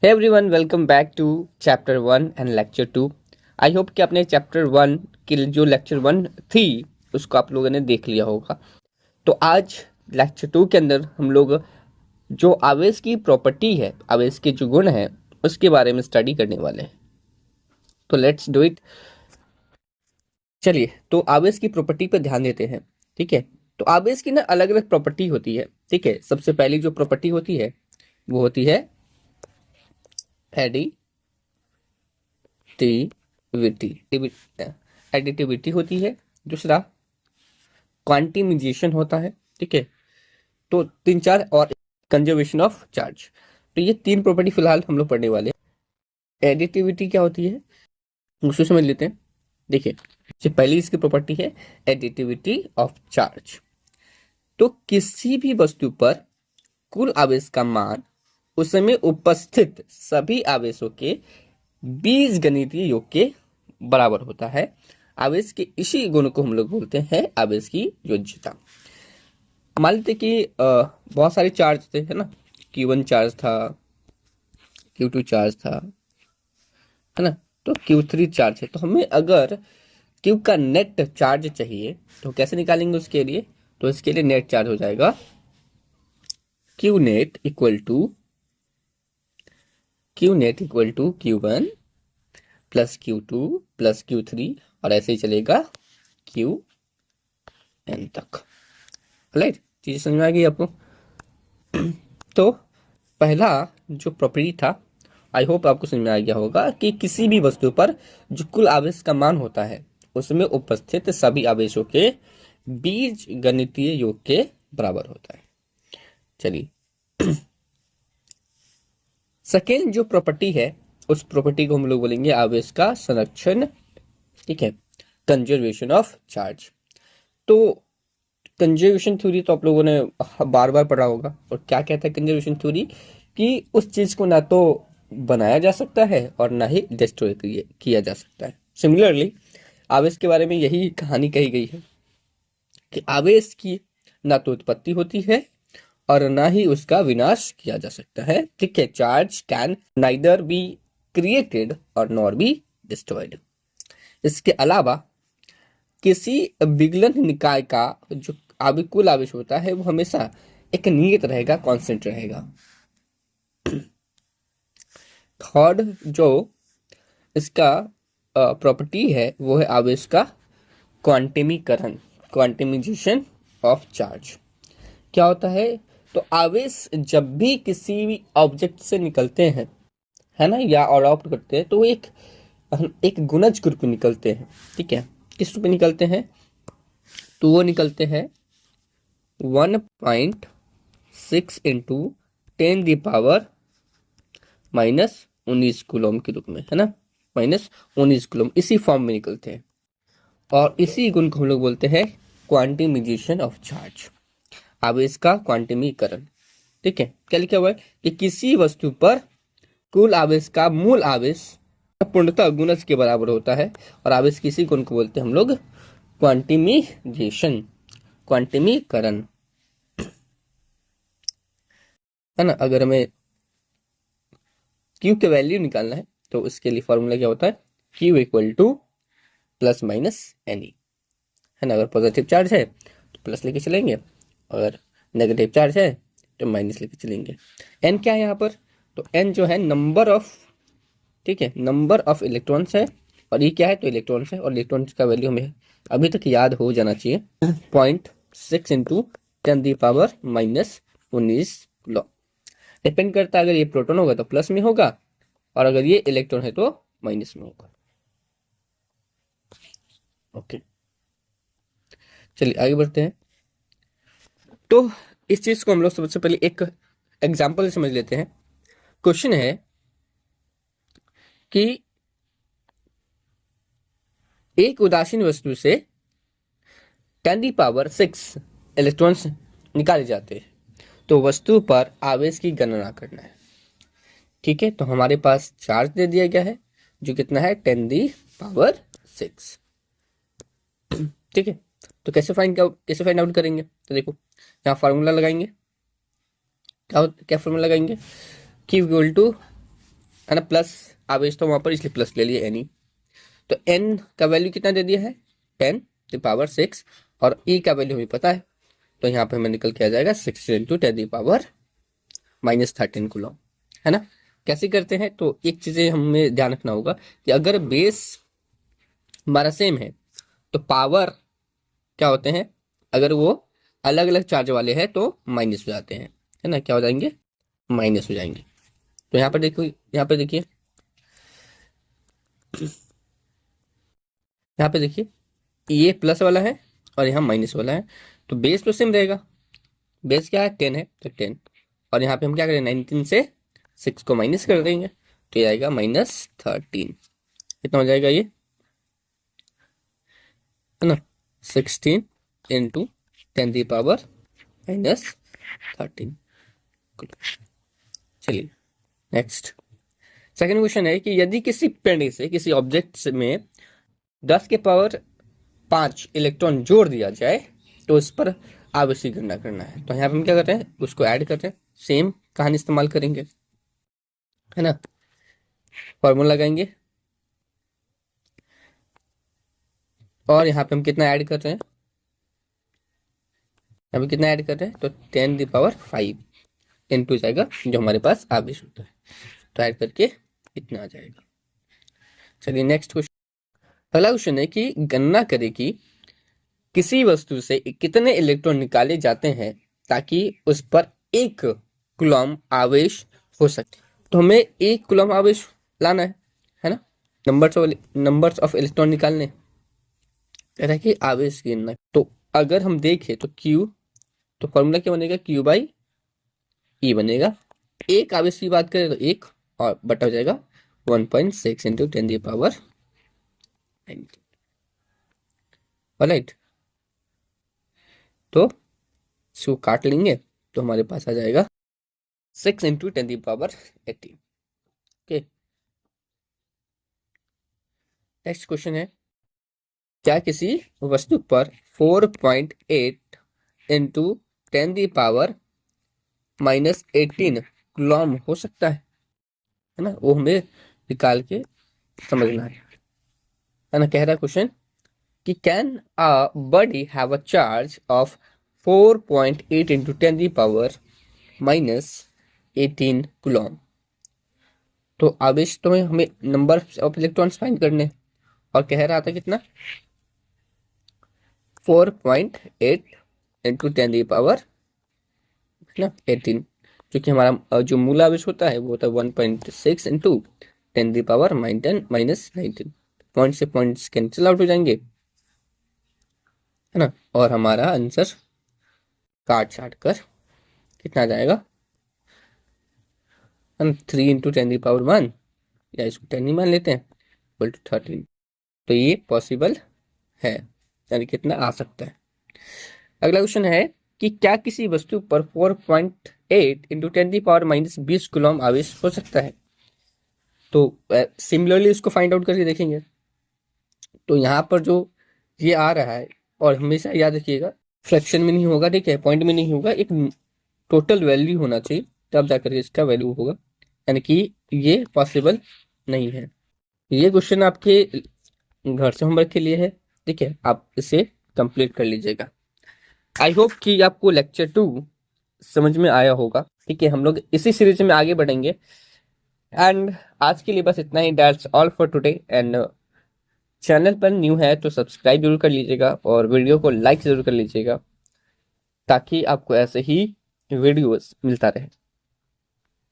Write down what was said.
Hey everyone, welcome back to chapter 1 and lecture 2। I hope कि आपने chapter 1 की जो लेक्चर 1 थी उसको आप लोगों ने देख लिया होगा। तो आज लेक्चर 2 के अंदर हम लोग जो आवेश की प्रॉपर्टी है, आवेश के जो गुण हैं, उसके बारे में स्टडी करने वाले हैं। तो लेट्स डू इट। चलिए, तो आवेश की प्रॉपर्टी पर ध्यान देते हैं। ठीक है, तो आवेश की ना अलग अलग प्रॉपर्टी होती है। ठीक है, सबसे पहली जो प्रॉपर्टी होती है वो होती है एडिटिविटी होती है। दूसरा क्वांटिमाइजेशन होता है। ठीक है, तो 3-4 और कंजर्वेशन ऑफ चार्ज। तो ये 3 प्रॉपर्टी फिलहाल हम लोग पढ़ने वाले हैं। एडिटिविटी क्या होती है उसको समझ लेते हैं। देखिए, सबसे पहली इसकी प्रॉपर्टी है एडिटिविटी ऑफ चार्ज। तो किसी भी वस्तु पर कुल आवेश का मान उस समय उपस्थित सभी आवेशों के बीजगणितीय योग के बराबर होता है। आवेश के इसी गुण को हम लोग बोलते हैं आवेश की योज्यता। मान लेते कि बहुत सारे चार्ज थे, है ना। Q1 चार्ज था, Q2 चार्ज था, है ना। तो Q3 चार्ज है। तो हमें अगर Q का नेट चार्ज चाहिए तो कैसे निकालेंगे उसके लिए? तो इसके लिए नेट चार्ज हो जाएगा Q net equal to Q1 plus Q2 plus Q3 और ऐसे ही चलेगा Qn तक। राइट, चीज़ समझ में आ गई आपको? तो पहला जो प्रॉपर्टी था, आई होप आपको समझ में आ गया होगा कि किसी भी वस्तु पर जो कुल आवेश का मान होता है उसमें उपस्थित सभी आवेशों के बीज गणितीय योग के बराबर होता है। चलिए, सेकेंड जो प्रॉपर्टी है उस प्रॉपर्टी को हम लोग बोलेंगे आवेश का संरक्षण। ठीक है, कंजर्वेशन ऑफ चार्ज। तो कंजर्वेशन थ्योरी तो आप लोगों ने बार बार पढ़ा होगा। और क्या कहता है कंजर्वेशन थ्योरी? कि उस चीज को ना तो बनाया जा सकता है और ना ही डिस्ट्रॉय किया जा सकता है। सिमिलरली आवेश के बारे में यही कहानी कही गई है कि आवेश की ना तो उत्पत्ति होती है और ना ही उसका विनाश किया जा सकता है। ठीक है, charge can neither be created और नॉर बी डिस्ट्रॉयड। इसके अलावा किसी विगलन निकाय का जो कुल आवेश होता है वो हमेशा एक नियत रहेगा, कांस्टेंट रहेगा। थर्ड जो इसका प्रॉपर्टी है वो है आवेश का क्वांटिमीकरण, क्वांटिमाइजेशन ऑफ चार्ज। क्या होता है? तो आवेश जब भी किसी भी ऑब्जेक्ट से निकलते हैं, है ना, या अडॉप्ट करते हैं, तो वो एक गुणज के रूप में निकलते हैं। ठीक है, किस रूप में निकलते हैं? तो वो निकलते हैं 1.6 इंटू 10⁻⁻19 कूलम के रूप में, है ना। -19 कूलम इसी फॉर्म में निकलते हैं। और इसी गुण को हम लोग बोलते हैं क्वांटिमाइजेशन ऑफ चार्ज, आवेश का क्वांटिमीकरण। ठीक है, क्या लिखा हुआ है कि किसी वस्तु पर कुल आवेश का मूल आवेश पूर्णतः गुणज के बराबर होता है। और आवेश किसी गुण को बोलते हैं हम लोग क्वांटिमाइजेशन, क्वांटिमीकरण, है ना। अगर हमें Q के वैल्यू निकालना है तो उसके लिए फॉर्मूला क्या होता है? Q equal two plus minus NE, है ना। अगर पॉजिटिव चार्ज है तो प्लस लेके चलेंगे, अगर नेगेटिव चार्ज है तो माइनस लेके चलेंगे। N क्या है यहाँ पर? तो N जो है नंबर ऑफ, ठीक है, नंबर ऑफ इलेक्ट्रॉन्स है। और ये क्या है? तो इलेक्ट्रॉन्स है। और इलेक्ट्रॉन्स का वैल्यू हमें अभी तक याद हो जाना चाहिए, 0.6 इंटू 10⁻⁻19 लॉ। डिपेंड करता है, अगर ये प्रोटॉन होगा तो प्लस में होगा और अगर ये इलेक्ट्रॉन है तो माइनस में होगा। ओके, चलिए आगे बढ़ते हैं। तो इस चीज को हम लोग सबसे पहले एक एग्जांपल समझ लेते हैं। क्वेश्चन है कि एक उदासीन वस्तु से 10⁻⁶ इलेक्ट्रॉन्स निकाले जाते हैं, तो वस्तु पर आवेश की गणना करना है। ठीक है, तो हमारे पास चार्ज दे दिया गया है जो कितना है? 10⁻⁶। ठीक है, तो कैसे फाइंड आउट करेंगे? तो देखो, यहाँ फार्मूला लगाएंगे। क्या फॉर्मूला लगाएंगे? Q इक्वल टू है ना, प्लस आवेश था वहां पर इसलिए प्लस ले लिए एनी। तो एन का वैल्यू कितना दे दिया है 10⁶, और ई का वैल्यू हमें पता है, तो यहाँ पे हमें निकल के आ जाएगा 6 × 10⁻−13 कूलम, है ना। कैसे करते हैं, तो एक चीजें हमें ध्यान रखना होगा कि अगर बेस हमारा सेम है तो पावर क्या होते हैं, अगर वो अलग अलग चार्ज वाले हैं तो माइनस हो जाते हैं, है ना, क्या हो जाएंगे, माइनस हो जाएंगे। तो यहाँ पर देखो, यहाँ पे देखिए, यहाँ पे देखिए ये प्लस वाला है और यहाँ माइनस वाला है, तो बेस तो सेम रहेगा, बेस क्या है 10 है तो 10, और यहाँ पे हम क्या करें 19 से 6 को माइनस कर देंगे, तो ये आएगा -13, कितना हो जाएगा ये, है ना, 16 × 10⁻−13। चलिए नेक्स्ट सेकेंड क्वेश्चन है कि यदि किसी पिंड से किसी ऑब्जेक्ट में 10⁵ इलेक्ट्रॉन जोड़ दिया जाए तो उस पर आवेश की गणना करना है। तो यहाँ पे हम क्या करते हैं, उसको ऐड करते हैं, सेम कहानी इस्तेमाल करेंगे, है ना, फॉर्मूला लगाएंगे, और यहाँ पे हम कितना ऐड कर रहे हैं, यहाँ पे कितना ऐड कर रहे हैं, तो 10⁵ इनटू जाएगा जो हमारे पास आवेश होता है, तो ऐड करके इतना आ जाएगा। चलिए नेक्स्ट क्वेश्चन, अगला क्वेश्चन है कि गणना करें कि किसी वस्तु से कितने इलेक्ट्रॉन निकाले जाते हैं ताकि उस पर 1 कूलम आवेश हो सके। तो हमें 1 कूलम आवेश लाना है ना, नंबर्स ऑफ इलेक्ट्रॉन निकालने, कह रहा है कि आवेश गिनना। तो अगर हम देखें तो Q, तो फॉर्मूला क्या बनेगा, Q/E बनेगा। एक आवेश की बात करें तो 1 और बटा हो जाएगा 1.6 × 10⁻⁹, राइट। तो इसको काट लेंगे तो हमारे पास आ जाएगा 6 × 10⁻18। ओके, नेक्स्ट क्वेश्चन है, क्या किसी वस्तु पर 4.8 × 10⁻−18 कूलम हो सकता है ना, वो हमें निकाल के समझना है ना। कह रहा है क्वेश्चन कि can a body have a charge of 4.8 × 10⁻−18 coulomb. तो आवेश तो हमें नंबर ऑफ इलेक्ट्रॉन्स फाइंड करने, और कह रहा था कितना 4.8 × 10⁻18, जो कि हमारा जो मूल आवेश होता है वो होता है 1.6 × 10⁻−19। पॉइंट से पॉइंट्स कैंसिल आउट हो जाएंगे, है ना, और हमारा आंसर काट छाट कर कितना आ जाएगा, हम 3 × 10⁻1, या इसको 10 ही मान लेते हैं, इक्वल टू 13। तो ये पॉसिबल है, यानी कितना आ सकता है। अगला क्वेश्चन है कि क्या किसी वस्तु पर 4.8 × 10⁻−20 कूलम आवेश हो सकता है। तो सिमिलरली इसको फाइंड आउट करके देखेंगे। तो यहाँ पर जो ये आ रहा है, और हमेशा याद रखिएगा फ्रैक्शन में नहीं होगा, ठीक है, पॉइंट में नहीं होगा, एक टोटल वैल्यू होना चाहिए, तब जाकर इसका वैल्यू होगा, यानी कि ये पॉसिबल नहीं है। ये क्वेश्चन आपके घर से होमवर्क के लिए है, ठीक है, आप इसे कंप्लीट कर लीजिएगा। आई होप कि आपको लेक्चर 2 समझ में आया होगा, ठीक है। हम लोग इसी सीरीज में आगे बढ़ेंगे, एंड आज के लिए बस इतना ही। That's all for today, and channel पर न्यू है तो सब्सक्राइब जरूर कर लीजिएगा और वीडियो को लाइक जरूर कर लीजिएगा, ताकि आपको ऐसे ही वीडियोस मिलता रहे।